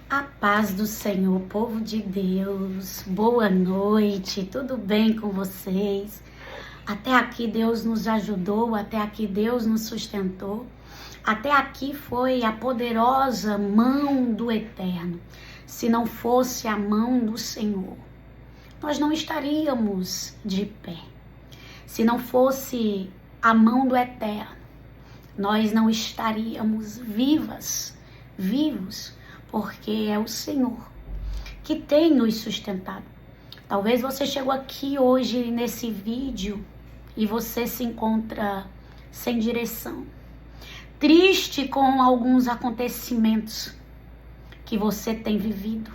A paz do Senhor, povo de Deus, boa noite, tudo bem com vocês? Até aqui Deus nos ajudou, até aqui Deus nos sustentou, até aqui foi a poderosa mão do Eterno. Se não fosse a mão do Senhor, nós não estaríamos de pé. Se não fosse a mão do Eterno, nós não estaríamos vivos, porque é o Senhor que tem nos sustentado. Talvez você chegou aqui hoje nesse vídeo e você se encontra sem direção, triste com alguns acontecimentos que você tem vivido,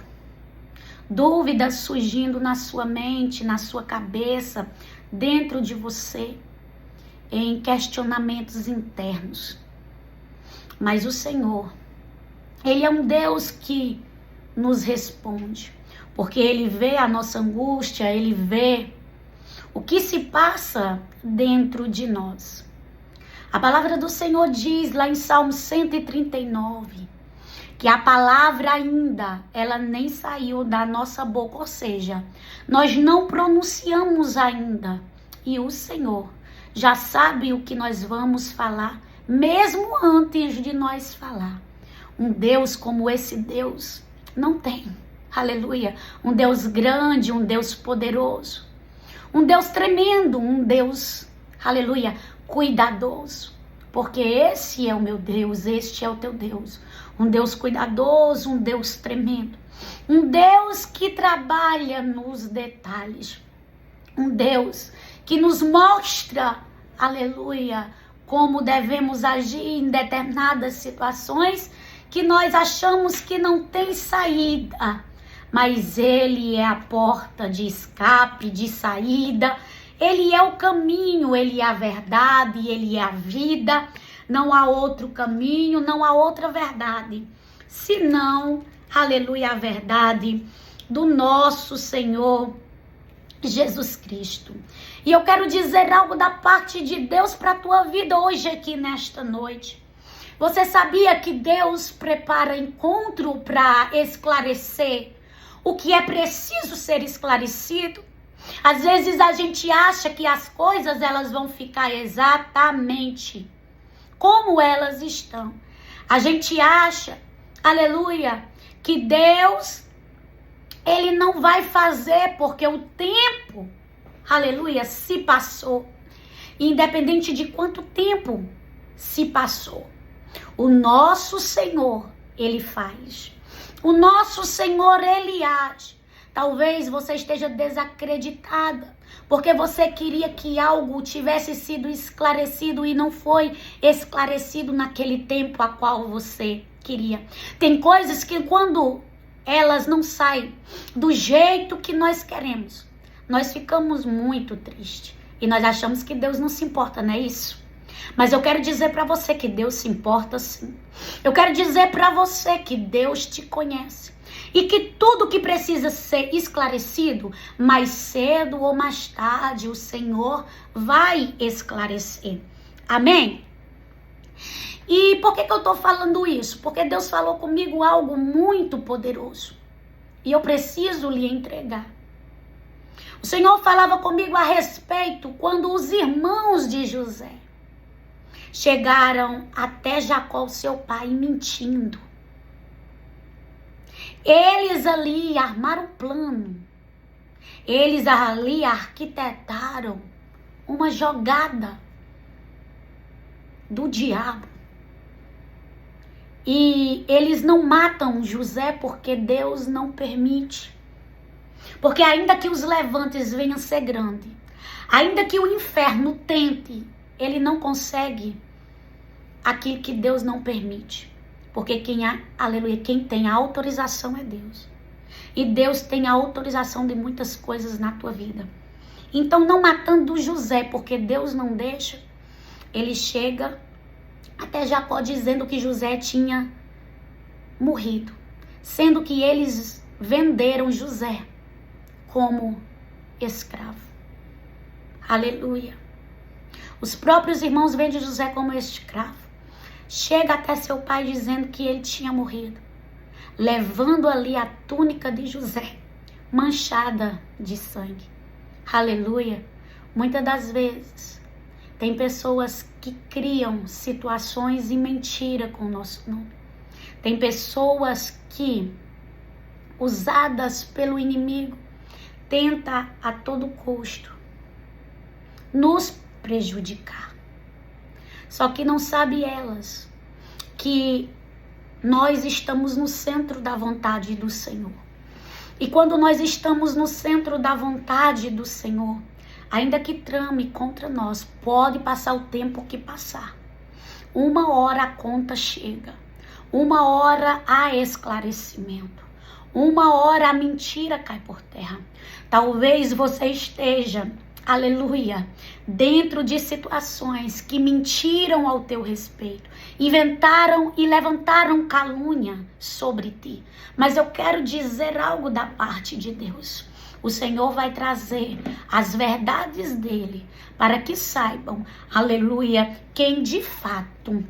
dúvidas surgindo na sua mente, na sua cabeça, dentro de você, em questionamentos internos. Mas o Senhor, Ele é um Deus que nos responde, porque Ele vê a nossa angústia, Ele vê o que se passa dentro de nós. A palavra do Senhor diz lá em Salmo 139, que a palavra ainda, ela nem saiu da nossa boca, ou seja, nós não pronunciamos ainda, e o Senhor já sabe o que nós vamos falar, mesmo antes de nós falar. Um Deus como esse Deus não tem, aleluia, um Deus grande, um Deus poderoso, um Deus tremendo, um Deus, aleluia, cuidadoso, porque esse é o meu Deus, este é o teu Deus, um Deus cuidadoso, um Deus tremendo, um Deus que trabalha nos detalhes, um Deus que nos mostra, aleluia, como devemos agir em determinadas situações que nós achamos que não tem saída, mas Ele é a porta de escape, de saída, Ele é o caminho, Ele é a verdade, Ele é a vida, não há outro caminho, não há outra verdade, senão, aleluia, a verdade do nosso Senhor Jesus Cristo. E eu quero dizer algo da parte de Deus para a tua vida hoje aqui nesta noite. Você sabia que Deus prepara encontro para esclarecer o que é preciso ser esclarecido? Às vezes a gente acha que as coisas elas vão ficar exatamente como elas estão. A gente acha, aleluia, que Deus, Ele não vai fazer porque o tempo, aleluia, se passou. Independente de quanto tempo se passou. O nosso Senhor, Ele faz. O nosso Senhor, Ele age. Talvez você esteja desacreditada, porque você queria que algo tivesse sido esclarecido e não foi esclarecido naquele tempo a qual você queria. Tem coisas que quando elas não saem do jeito que nós queremos, nós ficamos muito tristes. E nós achamos que Deus não se importa, não é isso? Mas eu quero dizer para você que Deus se importa sim. Eu quero dizer para você que Deus te conhece. E que tudo que precisa ser esclarecido, mais cedo ou mais tarde, o Senhor vai esclarecer. Amém? E por que eu estou falando isso? Porque Deus falou comigo algo muito poderoso. E eu preciso lhe entregar. O Senhor falava comigo a respeito quando os irmãos de José chegaram até Jacó, seu pai, mentindo. Eles ali armaram um plano. Eles ali arquitetaram uma jogada do diabo. E eles não matam José porque Deus não permite. Porque ainda que os levantes venham ser grandes, ainda que o inferno tente, ele não consegue aquilo que Deus não permite. Porque quem tem a autorização é Deus. E Deus tem a autorização de muitas coisas na tua vida. Então, não matando José, porque Deus não deixa, ele chega até Jacó dizendo que José tinha morrido. Sendo que eles venderam José como escravo. Aleluia. Os próprios irmãos vendem José como escravo. Chega até seu pai dizendo que ele tinha morrido. levando ali a túnica de José, manchada de sangue. Aleluia. Muitas das vezes, tem pessoas que criam situações e mentira com o nosso nome. Tem pessoas que, usadas pelo inimigo, tenta a todo custo nos prejudicar. Só que não sabe elas que nós estamos no centro da vontade do Senhor. E quando nós estamos no centro da vontade do Senhor, ainda que trame contra nós, pode passar o tempo que passar. Uma hora a conta chega. Uma hora há esclarecimento. Uma hora a mentira cai por terra. Talvez você esteja, aleluia, dentro de situações que mentiram ao teu respeito, inventaram e levantaram calúnia sobre ti. Mas eu quero dizer algo da parte de Deus. O Senhor vai trazer as verdades dele para que saibam, aleluia, quem de fato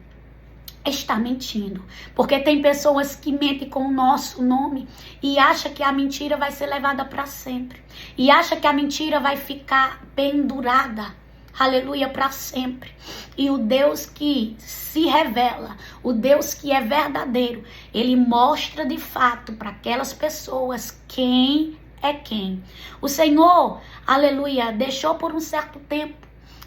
está mentindo. Porque tem pessoas que mentem com o nosso nome e acham que a mentira vai ser levada para sempre. E acham que a mentira vai ficar pendurada, aleluia, para sempre. E o Deus que se revela, o Deus que é verdadeiro, ele mostra de fato para aquelas pessoas quem é quem. O Senhor, aleluia, deixou por um certo tempo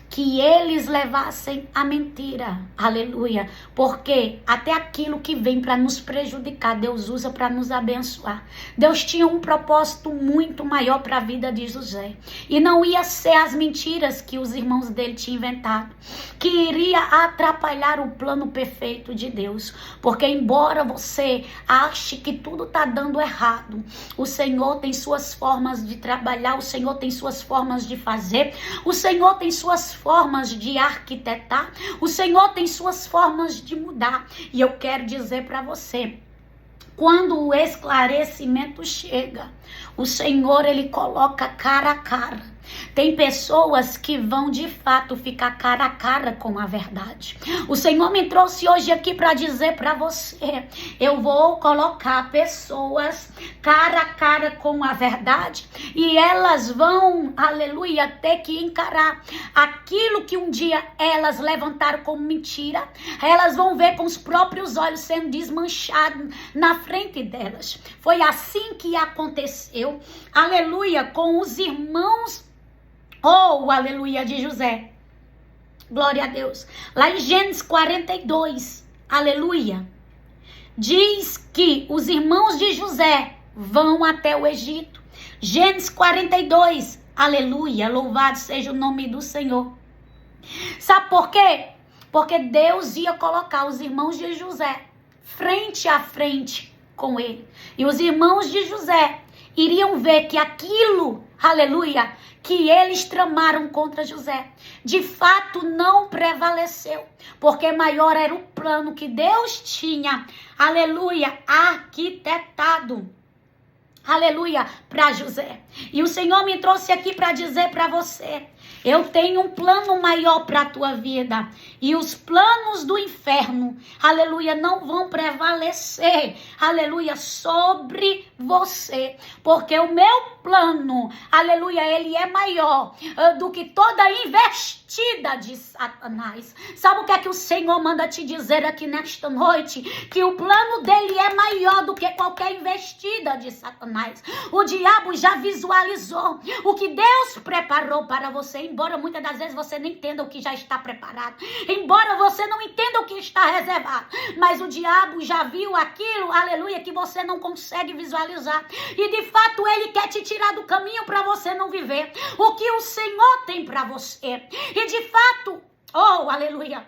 que eles levassem a mentira, aleluia, porque até aquilo que vem para nos prejudicar, Deus usa para nos abençoar. Deus tinha um propósito muito maior para a vida de José, e não ia ser as mentiras que os irmãos dele tinham inventado, que iria atrapalhar o plano perfeito de Deus, porque embora você ache que tudo está dando errado, o Senhor tem suas formas de trabalhar, o Senhor tem suas formas de fazer, o Senhor tem suas formas de arquitetar, o Senhor tem suas formas de mudar. E eu quero dizer para você, quando o esclarecimento chega, o Senhor, ele coloca cara a cara. Tem pessoas que vão de fato ficar cara a cara com a verdade. O Senhor me trouxe hoje aqui para dizer para você, eu vou colocar pessoas cara a cara com a verdade e elas vão, aleluia, ter que encarar aquilo que um dia elas levantaram como mentira. Elas vão ver com os próprios olhos sendo desmanchado na frente delas. Foi assim que aconteceu, aleluia, com os irmãos, aleluia, de José. Glória a Deus. Lá em Gênesis 42, aleluia, diz que os irmãos de José vão até o Egito. Gênesis 42, aleluia, louvado seja o nome do Senhor. Sabe por quê? Porque Deus ia colocar os irmãos de José frente a frente com ele. E os irmãos de José iriam ver que aquilo, aleluia, que eles tramaram contra José, de fato não prevaleceu, porque maior era o plano que Deus tinha, aleluia, arquitetado, aleluia, para José. E o Senhor me trouxe aqui para dizer para você, eu tenho um plano maior para a tua vida. E os planos do inferno, aleluia, não vão prevalecer, aleluia, sobre você. Porque o meu plano, aleluia, ele é maior do que toda investida de Satanás. Sabe o que é que o Senhor manda te dizer aqui nesta noite? Que o plano dele é maior do que qualquer investida de Satanás. O diabo já visualizou o que Deus preparou para você, embora muitas das vezes você não entenda o que já está preparado, embora você não entenda o que está reservado, mas o diabo já viu aquilo, aleluia, que você não consegue visualizar, e de fato ele quer te tirar do caminho para você não viver o que o Senhor tem para você, e de fato, aleluia,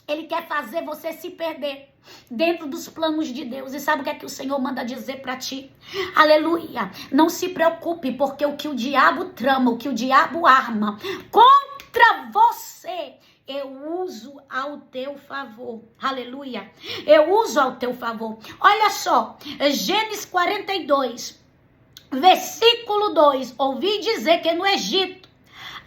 ele quer fazer você se perder dentro dos planos de Deus. E sabe o que é que o Senhor manda dizer para ti? Aleluia, não se preocupe, porque o que o diabo trama, o que o diabo arma contra você, eu uso ao teu favor. Aleluia, eu uso ao teu favor. Olha só, Gênesis 42, versículo 2, ouvi dizer que no Egito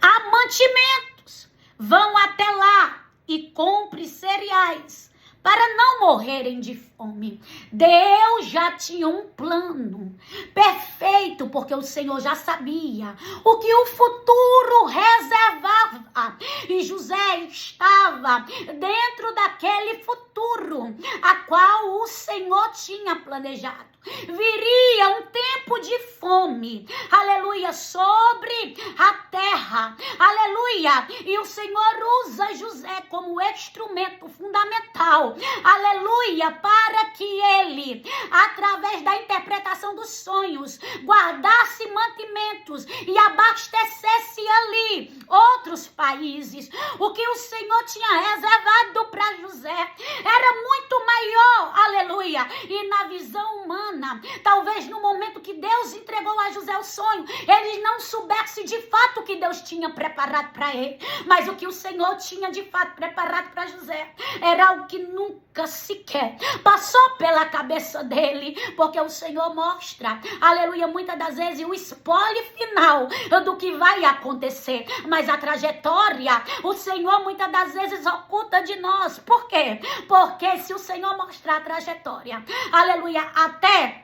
há mantimentos, vão até lá e compre cereais para não morrerem de fome. Deus já tinha um plano perfeito, porque o Senhor já sabia o que o futuro reservava. E José estava dentro daquele futuro, a qual o Senhor tinha planejado. Viria um tempo de fome, aleluia, sobre a terra, aleluia, e o Senhor usa José como instrumento fundamental, aleluia, para que ele, através da interpretação dos sonhos, guardasse mantimentos e abastecesse ali outros países. O que o Senhor tinha reservado para José era muito maior, aleluia, e na visão humana, talvez no momento que Deus entregou a José o sonho, ele não soubesse de fato o que Deus tinha preparado para ele, mas o que o Senhor tinha de fato preparado para José era algo que nunca sequer passou pela cabeça dele, porque o Senhor mostra, aleluia, muitas das vezes o spoiler final do que vai acontecer, mas a trajetória o Senhor muitas das vezes oculta de nós. Por quê? Porque se o Senhor mostrar a trajetória, aleluia, até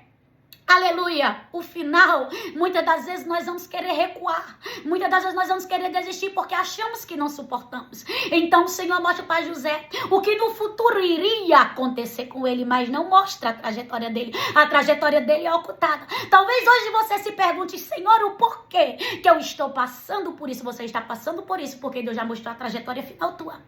aleluia, o final, muitas das vezes nós vamos querer recuar, muitas das vezes nós vamos querer desistir porque achamos que não suportamos. Então o Senhor mostra para José o que no futuro iria acontecer com ele, mas não mostra a trajetória dele. A trajetória dele é ocultada. Talvez hoje você se pergunte: Senhor, o porquê que eu estou passando por isso? Você está passando por isso porque Deus já mostrou a trajetória final tua.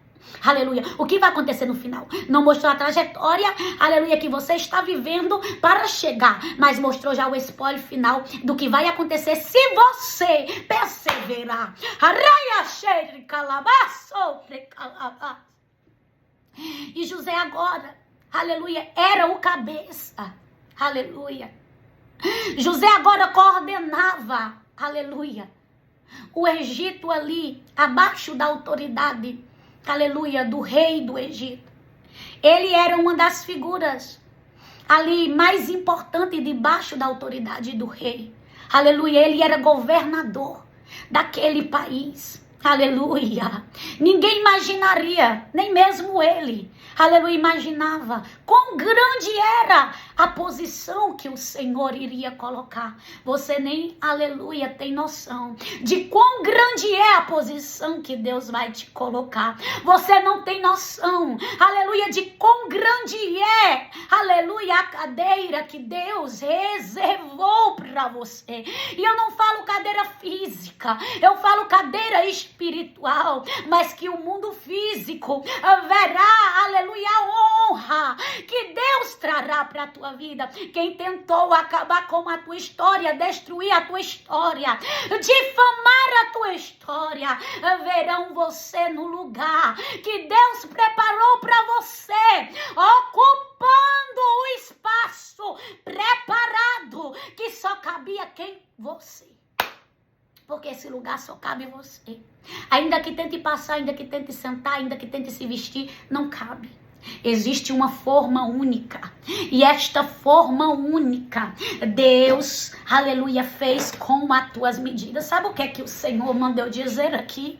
Aleluia. O que vai acontecer no final? Não mostrou a trajetória, aleluia, que você está vivendo para chegar, mas mostrou já o spoiler final do que vai acontecer se você perseverar. E José agora, aleluia, era o cabeça. Aleluia. José agora coordenava, aleluia, o Egito ali, abaixo da autoridade, aleluia, do rei do Egito. Ele era uma das figuras ali mais importante debaixo da autoridade do rei. Aleluia, ele era governador daquele país. Aleluia. Ninguém imaginaria, nem mesmo ele, aleluia, imaginava quão grande era a posição que o Senhor iria colocar. Você nem, aleluia, tem noção de quão grande é a posição que Deus vai te colocar. Você não tem noção, aleluia, de quão grande é, aleluia, a cadeira que Deus reservou para você. E eu não falo cadeira física, eu falo cadeira espiritual, mas que o mundo físico verá, aleluia, a honra que Deus trará para a tua vida. Quem tentou acabar com a tua história, destruir a tua história, difamar a tua história, verão você no lugar que Deus preparou para você, ocupando o espaço preparado que só cabia quem? Você. Porque esse lugar só cabe você. Ainda que tente passar, ainda que tente sentar, ainda que tente se vestir, não cabe. Existe uma forma única. E esta forma única, Deus, aleluia, fez com as tuas medidas. Sabe o que é que o Senhor mandou dizer aqui?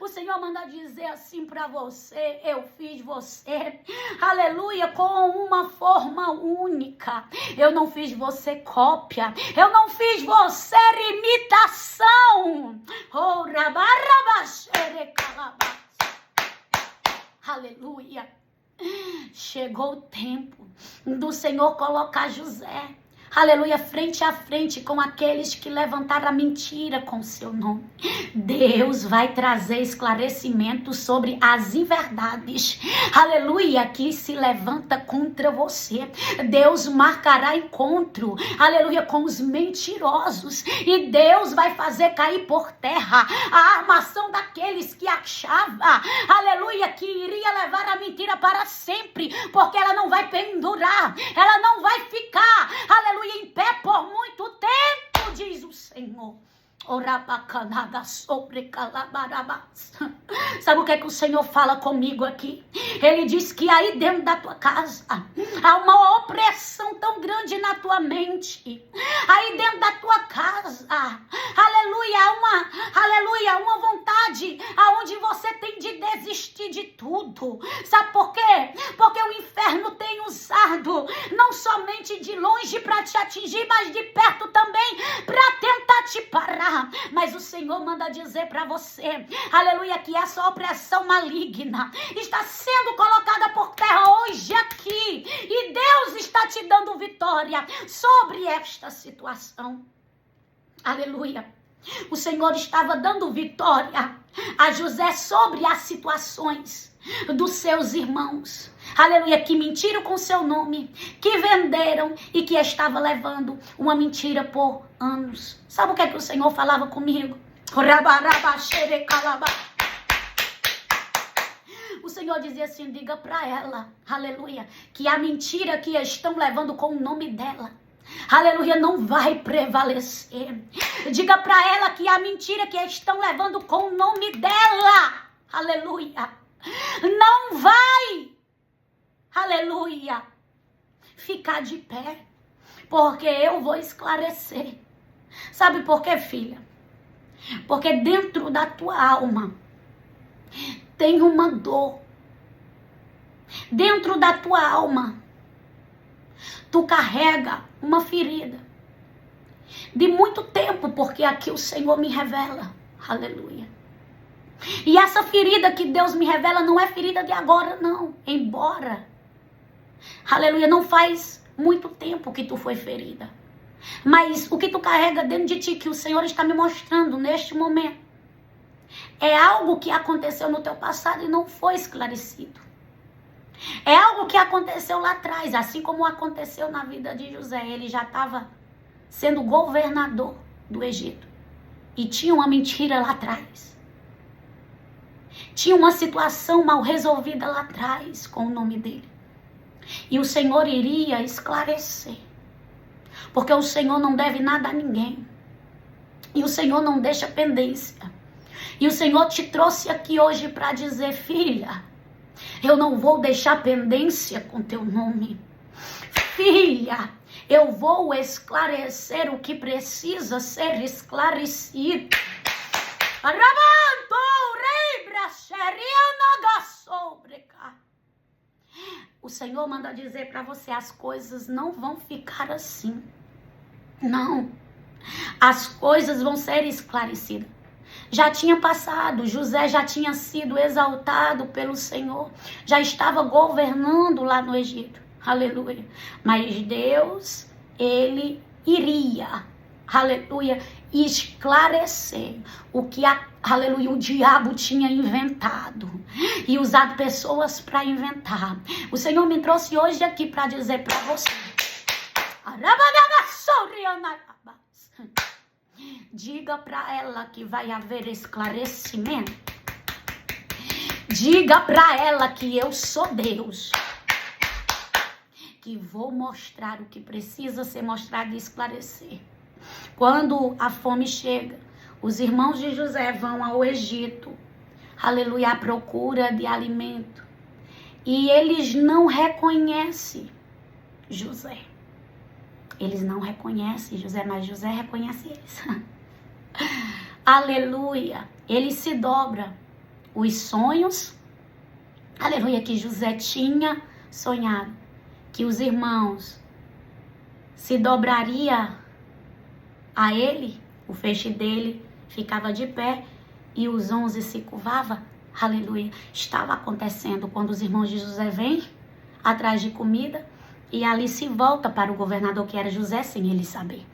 O Senhor manda dizer assim para você: eu fiz você, aleluia, com uma forma única. Eu não fiz você cópia, eu não fiz você imitação. Oh, aleluia. Chegou o tempo do Senhor colocar José, aleluia, frente a frente com aqueles que levantaram a mentira com seu nome. Deus vai trazer esclarecimento sobre as inverdades, aleluia, que se levanta contra você. Deus marcará encontro, aleluia, com os mentirosos, e Deus vai fazer cair por terra a armação daqueles que achavam, aleluia, que iria levar a mentira para sempre, porque ela não vai pendurar, ela não vai ficar, aleluia, em pé por muito tempo, diz o Senhor. Sabe o que é que o Senhor fala comigo aqui? Ele diz que aí dentro da tua casa há uma opressão tão grande na tua mente. Aí dentro da tua casa, aleluia, uma vontade aonde você tem de desistir de tudo. Sabe por quê? Porque o inferno tem usado não somente de longe para te atingir, mas de perto também para tentar te parar. Mas o Senhor manda dizer para você, aleluia, que essa opressão maligna está sendo colocada por terra hoje aqui. E Deus está te dando vitória sobre esta situação. Aleluia. O Senhor estava dando vitória a José sobre as situações dos seus irmãos. Aleluia, que mentiram com seu nome, que venderam e que estava levando uma mentira por anos. Sabe o que é que o Senhor falava comigo? O Senhor dizia assim, diga para ela, aleluia, que a mentira que estão levando com o nome dela, aleluia, não vai prevalecer. Diga para ela que a mentira que estão levando com o nome dela, aleluia, não vai, aleluia, ficar de pé, porque eu vou esclarecer. Sabe por quê, filha? Porque dentro da tua alma tem uma dor. Dentro da tua alma tu carrega uma ferida de muito tempo, porque aqui o Senhor me revela, aleluia. E essa ferida que Deus me revela não é ferida de agora, não. Embora, aleluia, não faz muito tempo que tu foi ferida. Mas o que tu carrega dentro de ti, que o Senhor está me mostrando neste momento, é algo que aconteceu no teu passado e não foi esclarecido. É algo que aconteceu lá atrás, assim como aconteceu na vida de José. Ele já estava sendo governador do Egito. E tinha uma mentira lá atrás. Tinha uma situação mal resolvida lá atrás com o nome dele. E o Senhor iria esclarecer. Porque o Senhor não deve nada a ninguém. E o Senhor não deixa pendência. E o Senhor te trouxe aqui hoje para dizer, filha, eu não vou deixar pendência com teu nome. Filha, eu vou esclarecer o que precisa ser esclarecido. O Senhor manda dizer para você, as coisas não vão ficar assim. Não. As coisas vão ser esclarecidas. Já tinha passado, José já tinha sido exaltado pelo Senhor. Já estava governando lá no Egito. Aleluia. Mas Deus, ele iria, aleluia, esclarecer o que, aleluia, o diabo tinha inventado e usado pessoas para inventar. O Senhor me trouxe hoje aqui para dizer para você, diga para ela que vai haver esclarecimento. Diga para ela que eu sou Deus, que vou mostrar o que precisa ser mostrado e esclarecer. Quando a fome chega, os irmãos de José vão ao Egito, aleluia, à procura de alimento. E eles não reconhecem José. Eles não reconhecem José, mas José reconhece eles. Aleluia. Ele se dobra. Os sonhos, aleluia, que José tinha sonhado, que os irmãos se dobraria a ele, o feixe dele ficava de pé e os 11 se curvava, aleluia, estava acontecendo quando os irmãos de José vêm atrás de comida e ali se volta para o governador que era José sem ele saber,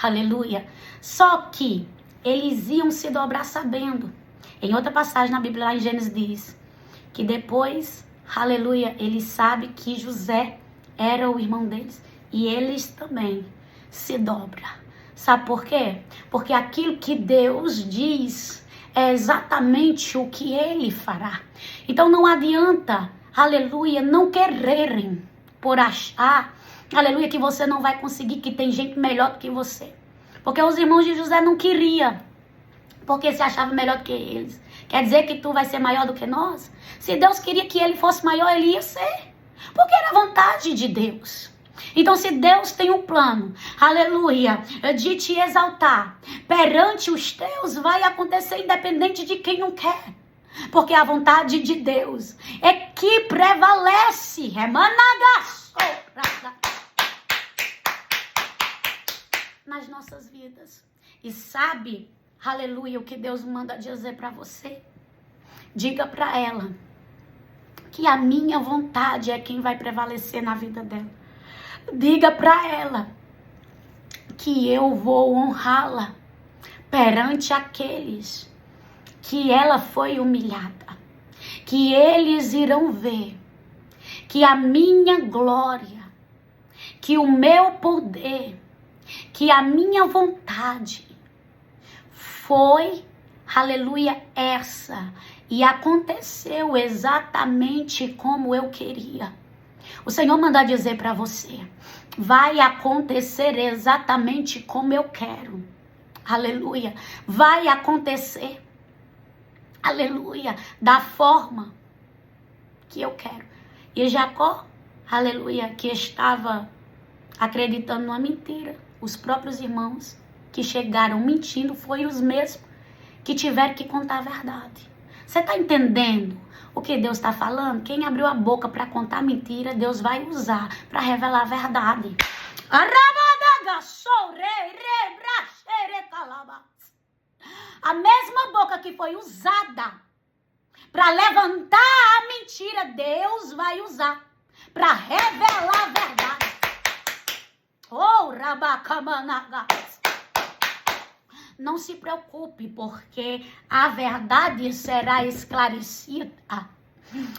aleluia. Só que eles iam se dobrar sabendo. Em outra passagem na Bíblia, lá em Gênesis, diz que depois, aleluia, eles sabem que José era o irmão deles e eles também se dobram. Sabe por quê? Porque aquilo que Deus diz é exatamente o que ele fará. Então não adianta, aleluia, não quererem por achar, aleluia, que você não vai conseguir, que tem gente melhor do que você. Porque os irmãos de José não queriam porque se achava melhor do que eles. Quer dizer que tu vai ser maior do que nós? Se Deus queria que ele fosse maior, ele ia ser. Porque era a vontade de Deus. Então, se Deus tem um plano, aleluia, de te exaltar perante os teus, vai acontecer independente de quem não quer. Porque a vontade de Deus é que prevalece. Nas nossas vidas. E sabe, aleluia, o que Deus manda dizer para você? Diga para ela que a minha vontade é quem vai prevalecer na vida dela. Diga para ela que eu vou honrá-la perante aqueles que ela foi humilhada. Que eles irão ver que a minha glória, que o meu poder, que a minha vontade foi, aleluia, essa. E aconteceu exatamente como eu queria. O Senhor manda dizer para você, vai acontecer exatamente como eu quero. Aleluia. Vai acontecer, aleluia, da forma que eu quero. E Jacó, aleluia, que estava acreditando numa mentira. Os próprios irmãos que chegaram mentindo foram os mesmos que tiveram que contar a verdade. Você está entendendo o que Deus está falando? Quem abriu a boca para contar mentira, Deus vai usar para revelar a verdade. A mesma boca que foi usada para levantar a mentira, Deus vai usar para revelar a verdade. Oh, Rabacamanagas. Não se preocupe, porque a verdade será esclarecida.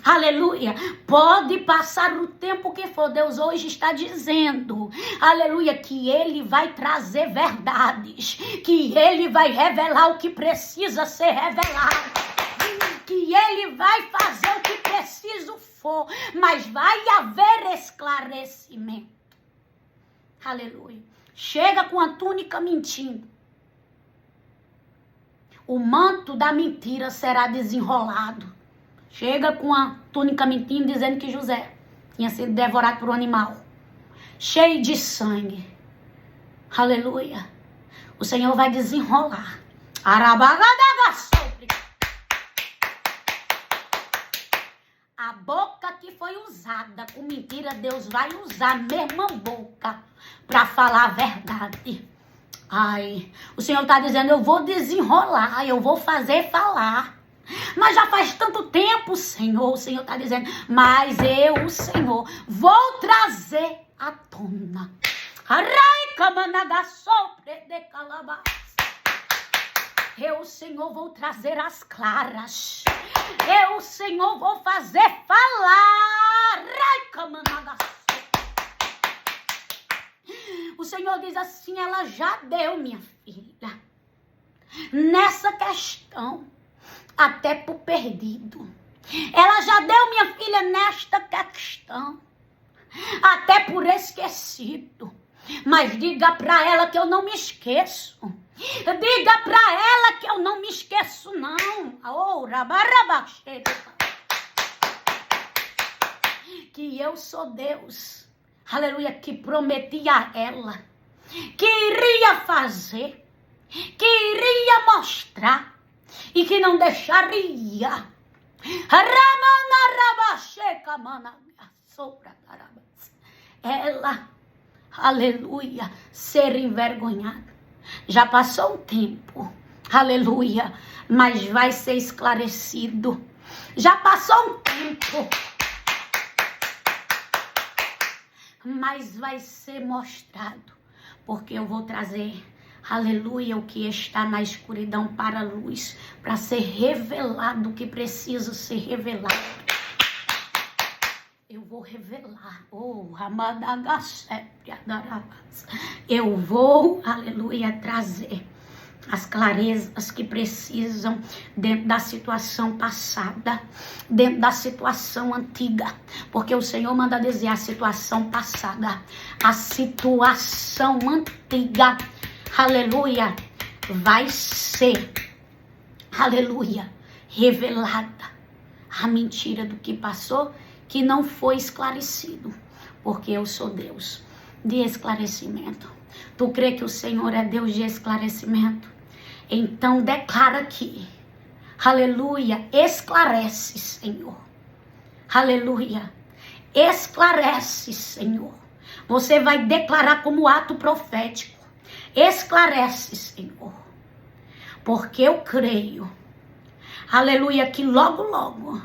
Aleluia. Pode passar o tempo que for. Deus hoje está dizendo, aleluia, que Ele vai trazer verdades. Que Ele vai revelar o que precisa ser revelado. Que Ele vai fazer o que preciso for. Mas vai haver esclarecimento. Aleluia. Chega com a túnica mentindo. O manto da mentira será desenrolado. Chega com a túnica mentindo, dizendo que José tinha sido devorado por um animal. Cheio de sangue. Aleluia. O Senhor vai desenrolar. A boca que foi usada com mentira, Deus vai usar a mesma boca para falar a verdade. Ai, o Senhor está dizendo, eu vou desenrolar, eu vou fazer falar. Mas já faz tanto tempo, Senhor, o Senhor está dizendo, mas eu, o Senhor, vou trazer à tona. Eu, o Senhor, vou trazer as claras. Eu, o Senhor, vou fazer falar. O Senhor diz assim, ela já deu, minha filha, nessa questão, até por perdido. Ela já deu, minha filha, nesta questão, até por esquecido. Mas diga pra ela que eu não me esqueço. Diga pra ela que eu não me esqueço, não. Oh, que eu sou Deus. Aleluia, que prometi a ela, que iria fazer, que iria mostrar e que não deixaria. Ela, aleluia, ser envergonhada. Já passou um tempo, aleluia, mas vai ser esclarecido. Já passou um tempo, mas vai ser mostrado, porque eu vou trazer, aleluia, o que está na escuridão para a luz, para ser revelado o que precisa ser revelado. Eu vou revelar, eu vou, aleluia, trazer as clarezas que precisam dentro da situação passada, dentro da situação antiga, porque o Senhor manda dizer a situação passada, a situação antiga, aleluia, vai ser aleluia, revelada a mentira do que passou, que não foi esclarecido, porque eu sou Deus de esclarecimento. Tu crê que o Senhor é Deus de esclarecimento? Então declara aqui, aleluia, esclarece, Senhor, aleluia, esclarece, Senhor. Você vai declarar como ato profético, esclarece, Senhor, porque eu creio, aleluia, que logo, logo,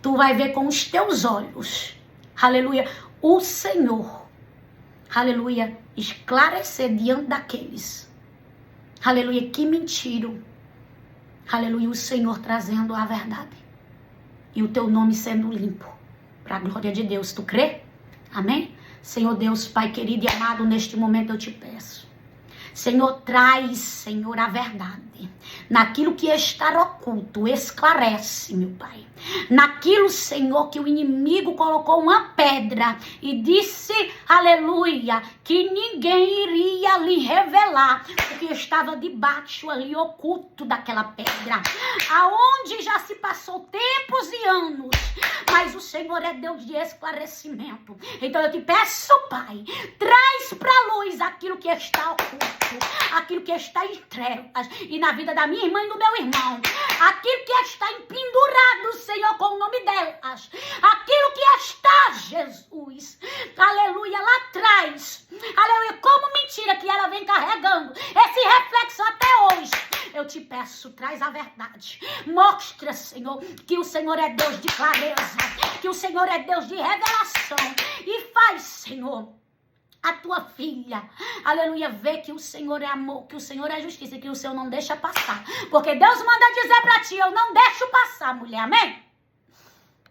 tu vai ver com os teus olhos, aleluia, o Senhor, aleluia, esclarecer diante daqueles, aleluia, que mentiram, aleluia, o Senhor trazendo a verdade, e o teu nome sendo limpo, para a glória de Deus. Tu crê? Amém? Senhor Deus, Pai querido e amado, neste momento eu te peço, Senhor, traz, Senhor, a verdade. Naquilo que está oculto, esclarece, meu Pai. Naquilo, Senhor, que o inimigo colocou uma pedra e disse, aleluia, que ninguém iria lhe revelar o que estava debaixo ali, oculto daquela pedra. Aonde já se passou tempos e anos, mas o Senhor é Deus de esclarecimento. Então eu te peço, Pai, traz para a luz aquilo que está oculto, aquilo que está em trevas, e na vida da minha irmã e do meu irmão, aquilo que está empendurado, Senhor, com o nome delas, aquilo que está, Jesus, aleluia, lá atrás, aleluia, como mentira que ela vem carregando, esse reflexo até hoje. Eu te peço, traz a verdade, mostra, Senhor, que o Senhor é Deus de clareza, que o Senhor é Deus de revelação, e faz, Senhor, a tua filha, aleluia, vê que o Senhor é amor, que o Senhor é justiça, que o Senhor não deixa passar, porque Deus manda dizer pra ti, eu não deixo passar, mulher, amém?